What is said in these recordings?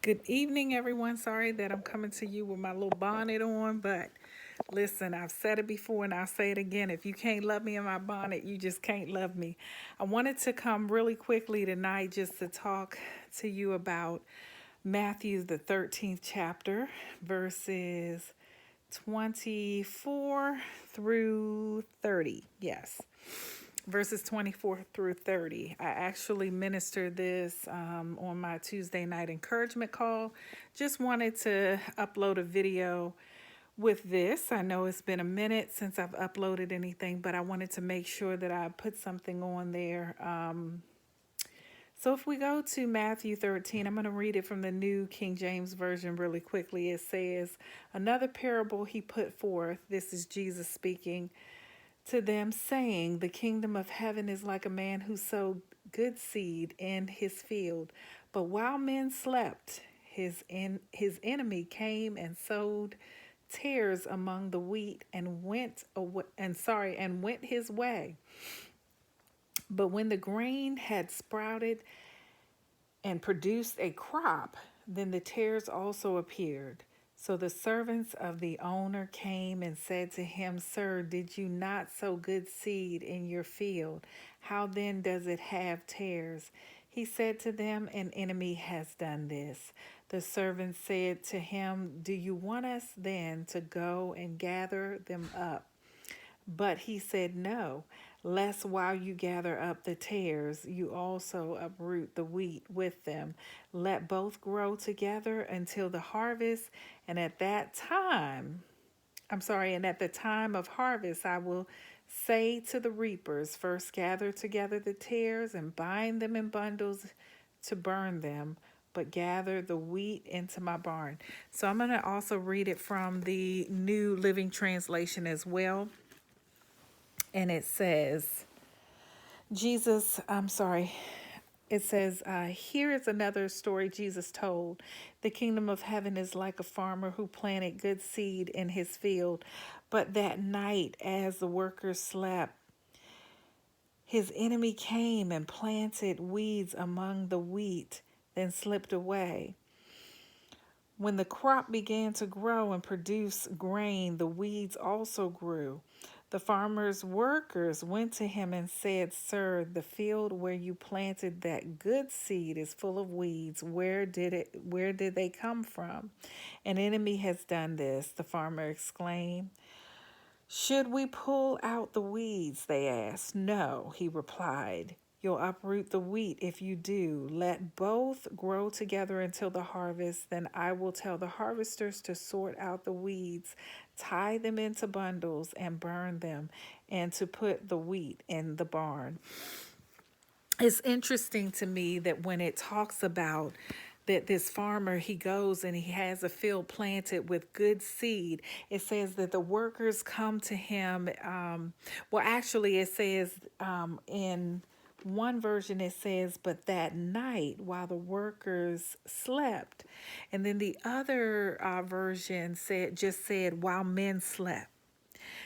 Good evening, everyone. Sorry that I'm coming to you with my little bonnet on, but listen, I've said it before and I'll say it again. If you can't love me in my bonnet, you just can't love me. I wanted to come really quickly tonight just to talk to you about Matthew, the 13th chapter, verses 24 through 30. Yes, verses 24 through 30. I actually ministered this on my Tuesday night encouragement call. Just wanted to upload a video with this. I know it's been a minute since I've uploaded anything, but I wanted to make sure that I put something on there. So if we go to Matthew 13, I'm going to read it from the New King James Version really quickly. It says, "Another parable he put forth," this is Jesus speaking, "to them, saying, the kingdom of heaven is like a man who sowed good seed in his field. But while men slept, his enemy came and sowed tares among the wheat and went his way. But when the grain had sprouted and produced a crop, then the tares also appeared. So the servants of the owner came and said to him, 'Sir, did you not sow good seed in your field? How then does it have tares?' He said to them, 'An enemy has done this.' The servants said to him, 'Do you want us then to go and gather them up?' But he said, 'No, lest while you gather up the tares, you also uproot the wheat with them. Let both grow together until the harvest, and at the time of harvest, I will say to the reapers, first gather together the tares and bind them in bundles to burn them, but gather the wheat into my barn.'" So I'm going to also read it from the New Living Translation as well. And it says, "Here is another story Jesus told. The kingdom of heaven is like a farmer who planted good seed in his field. But that night, as the workers slept, his enemy came and planted weeds among the wheat, then slipped away. When the crop began to grow and produce grain, the weeds also grew. The farmer's workers went to him and said, 'Sir, the field where you planted that good seed is full of weeds. Where did they come from?' 'An enemy has done this,' the farmer exclaimed. 'Should we pull out the weeds?' they asked. 'No,' he replied. 'You'll uproot the wheat if you do. Let both grow together until the harvest. Then I will tell the harvesters to sort out the weeds, tie them into bundles, and burn them, and to put the wheat in the barn.'" It's interesting to me that when it talks about that this farmer, he goes and he has a field planted with good seed, it says that the workers come to him. Actually, it says in one version, it says, "But that night while the workers slept." And then the other version said, "While men slept."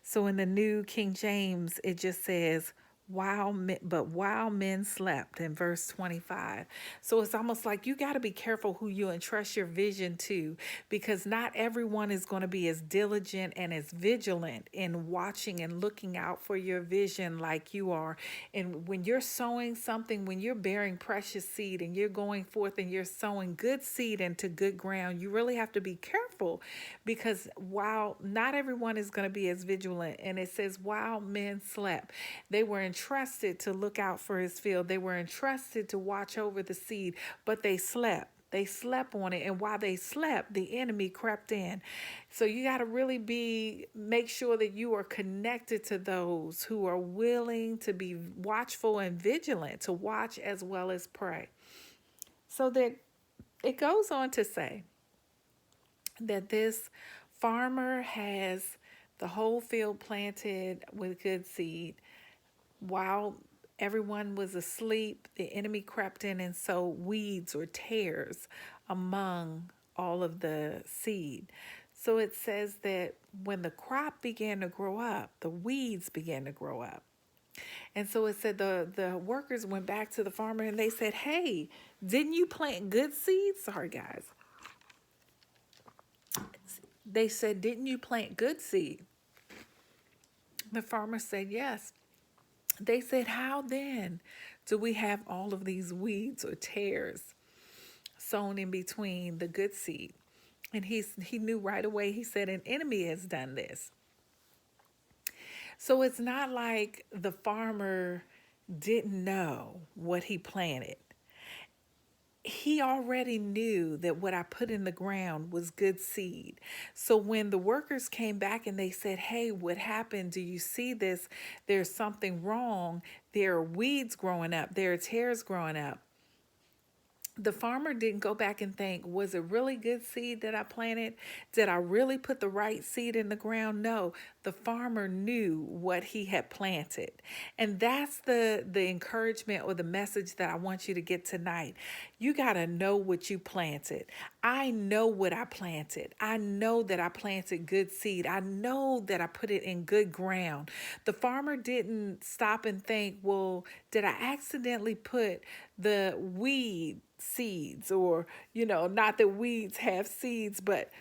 So in the New King James, it just says, while men slept, in verse 25. So it's almost like you got to be careful who you entrust your vision to, because not everyone is going to be as diligent and as vigilant in watching and looking out for your vision like you are. And when you're sowing something, when you're bearing precious seed and you're going forth and you're sowing good seed into good ground, you really have to be careful, because while not everyone is going to be as vigilant, and it says while men slept, they were entrusted to look out for his field. They were entrusted to watch over the seed, but they slept. They slept on it, and while they slept, the enemy crept in. So you got to really make sure that you are connected to those who are willing to be watchful and vigilant, to watch as well as pray. So that it goes on to say that this farmer has the whole field planted with good seed. While everyone was asleep, the enemy crept in and sowed weeds or tares among all of the seed. So it says that when the crop began to grow up, the weeds began to grow up. And so it said the workers went back to the farmer and they said, "Hey, didn't you plant good seeds?" Sorry, guys. They said, "Didn't you plant good seed?" The farmer said, "Yes." They said, "How then do we have all of these weeds or tares sown in between the good seed?" And he knew right away. He said, "An enemy has done this." So it's not like the farmer didn't know what he planted. He already knew that what I put in the ground was good seed. So when the workers came back and they said, "Hey, what happened? Do you see this? There's something wrong. There are weeds growing up, there are tares growing up." The farmer didn't go back and think, was it really good seed that I planted? Did I really put the right seed in the ground? No, the farmer knew what he had planted. And that's the encouragement or the message that I want you to get tonight. You got to know what you planted. I know what I planted. I know that I planted good seed. I know that I put it in good ground. The farmer didn't stop and think, well, did I accidentally put the weed seeds, or not that weeds have seeds, but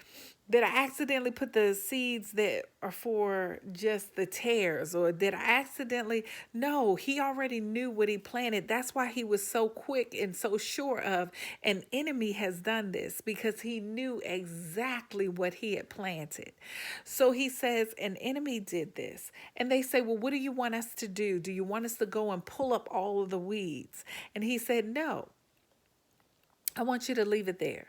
did I accidentally put the seeds that are for just the tares, or did I accidentally? No, he already knew what he planted. That's why he was so quick and so sure of an enemy has done this, because he knew exactly what he had planted. So he says an enemy did this. And they say, well, what do you want us to do? Do you want us to go and pull up all of the weeds? And he said, no, I want you to leave it there.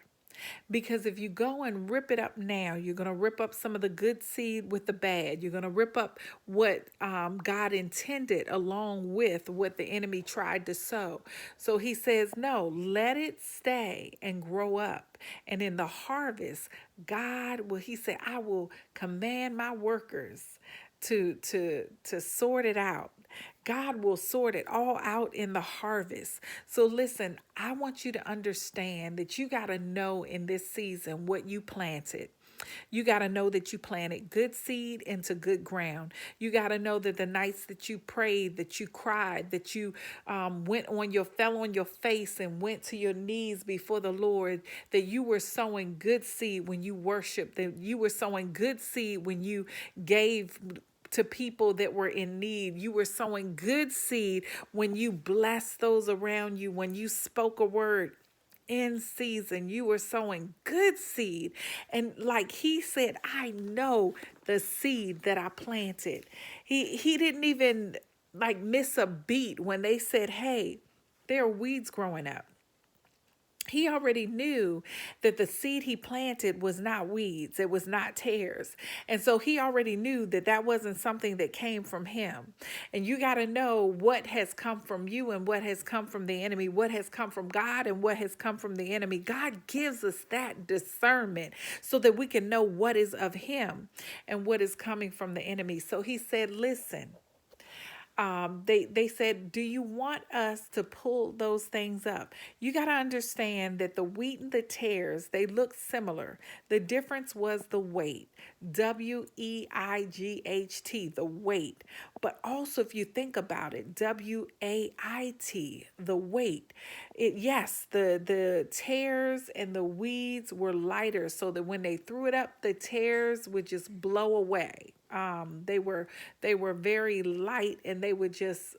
Because if you go and rip it up now, you're going to rip up some of the good seed with the bad. You're going to rip up what God intended along with what the enemy tried to sow. So he says, no, let it stay and grow up. And in the harvest, he said, I will command my workers to sort it out. God will sort it all out in the harvest. So listen, I want you to understand that you got to know in this season what you planted. You got to know that you planted good seed into good ground. You got to know that the nights that you prayed, that you cried, that you fell on your face and went to your knees before the Lord, that you were sowing good seed when you worshiped, that you were sowing good seed when you gave to people that were in need. You were sowing good seed when you blessed those around you, when you spoke a word in season. You were sowing good seed. And like he said, I know the seed that I planted. He didn't even like miss a beat when they said, hey, there are weeds growing up. He already knew that the seed he planted was not weeds. It was not tares. And so he already knew that that wasn't something that came from him. And you got to know what has come from you and what has come from the enemy, what has come from God and what has come from the enemy. God gives us that discernment so that we can know what is of him and what is coming from the enemy. So he said, listen, they said, do you want us to pull those things up? You got to understand that the wheat and the tares, they look similar. The difference was the weight. WEIGHT, the weight. But also, if you think about it, WAIT, the weight. Yes, the tares and the weeds were lighter, so that when they threw it up, the tares would just blow away. They were very light and they would just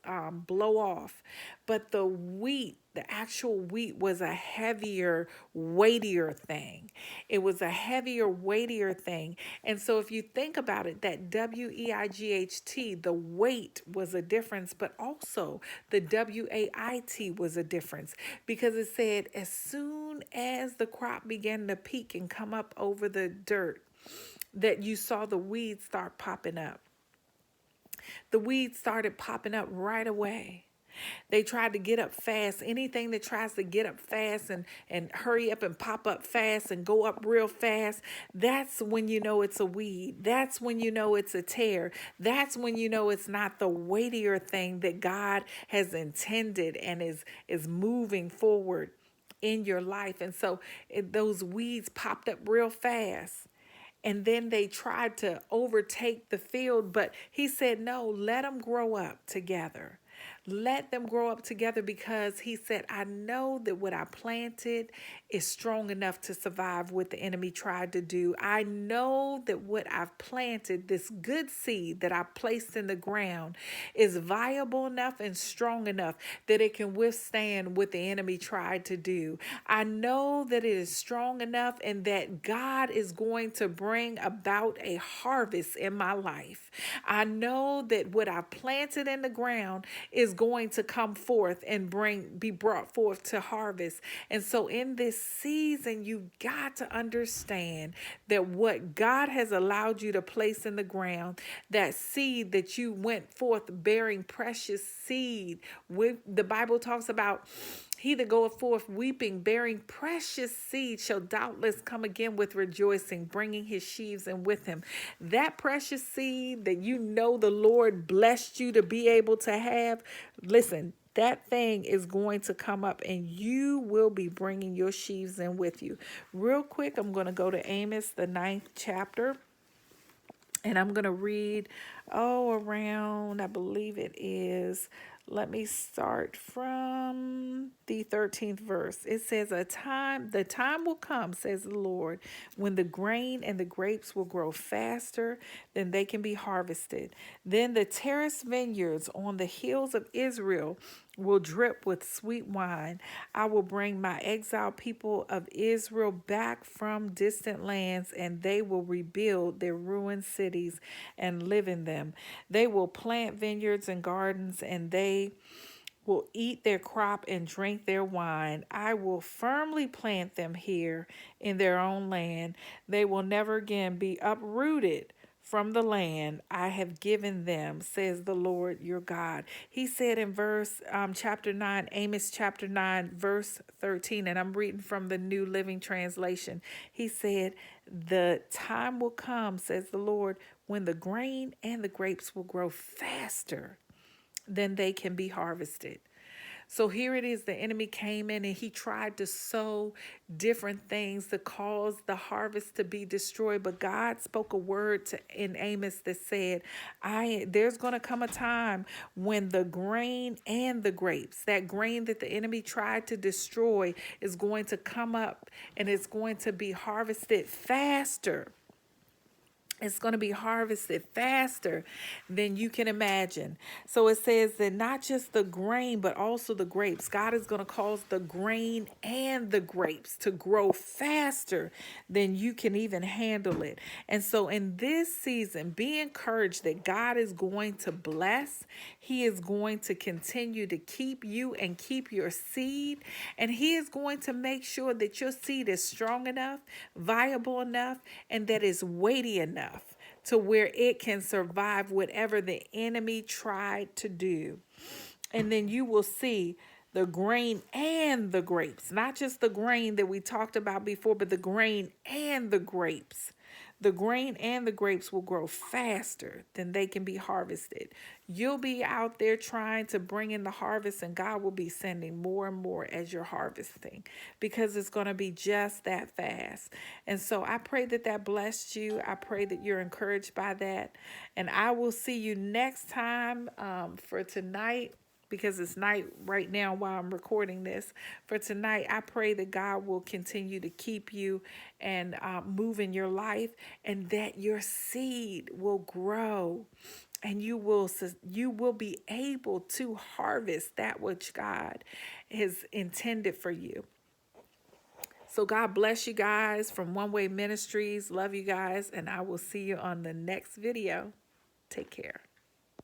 blow off. But the wheat, the actual wheat, was a heavier, weightier thing. It was a heavier, weightier thing. And so if you think about it, that WEIGHT, the weight was a difference, but also the WAIT was a difference, because it said as soon as the crop began to peak and come up over the dirt, that you saw the weeds start popping up. The weeds started popping up right away. They tried to get up fast. Anything that tries to get up fast and hurry up and pop up fast and go up real fast, that's when you know it's a weed. That's when you know it's a tear. That's when you know it's not the weightier thing that God has intended and is moving forward in your life. And so those weeds popped up real fast. And then they tried to overtake the field, but he said, no, let them grow up together. Let them grow up together, because he said, I know that what I planted is strong enough to survive what the enemy tried to do. I know that what I've planted, this good seed that I placed in the ground, is viable enough and strong enough that it can withstand what the enemy tried to do. I know that it is strong enough and that God is going to bring about a harvest in my life. I know that what I've planted in the ground is going to come forth and be brought forth to harvest. And so in this season, you got to understand that what God has allowed you to place in the ground, that seed that you went forth bearing precious seed. With the Bible talks about, he that goeth forth weeping, bearing precious seed, shall doubtless come again with rejoicing, bringing his sheaves in with him. That precious seed that you know the Lord blessed you to be able to have, listen, that thing is going to come up and you will be bringing your sheaves in with you. Real quick, I'm going to go to Amos, the 9th chapter. And I'm going to read, around, I believe it is, let me start from the 13th verse. It says, the time will come, says the Lord, when the grain and the grapes will grow faster than they can be harvested. Then the terraced vineyards on the hills of Israel will drip with sweet wine. I will bring my exiled people of Israel back from distant lands, and they will rebuild their ruined cities and live in them. They will plant vineyards and gardens, and they will eat their crop and drink their wine. I will firmly plant them here in their own land. They will never again be uprooted from the land I have given them, says the Lord your God. He said in chapter 9, Amos chapter 9, verse 13, and I'm reading from the New Living Translation. He said, the time will come, says the Lord, when the grain and the grapes will grow faster than they can be harvested. So here it is, the enemy came in and he tried to sow different things to cause the harvest to be destroyed. But God spoke a word in Amos that said, there's going to come a time when the grain and the grapes, that grain that the enemy tried to destroy, is going to come up and it's going to be harvested faster. It's going to be harvested faster than you can imagine. So it says that not just the grain, but also the grapes. God is going to cause the grain and the grapes to grow faster than you can even handle it. And so in this season, be encouraged that God is going to bless. He is going to continue to keep you and keep your seed. And he is going to make sure that your seed is strong enough, viable enough, and that it's weighty enough to where it can survive whatever the enemy tried to do. And then you will see the grain and the grapes, not just the grain that we talked about before, but the grain and the grapes. The grain and the grapes will grow faster than they can be harvested. You'll be out there trying to bring in the harvest, and God will be sending more and more as you're harvesting, because it's going to be just that fast. And so I pray that that blessed you. I pray that you're encouraged by that. And I will see you next time for tonight, because it's night right now while I'm recording this. For tonight, I pray that God will continue to keep you and move in your life, and that your seed will grow, and you will be able to harvest that which God has intended for you. So God bless you guys from One Way Ministries. Love you guys, and I will see you on the next video. Take care.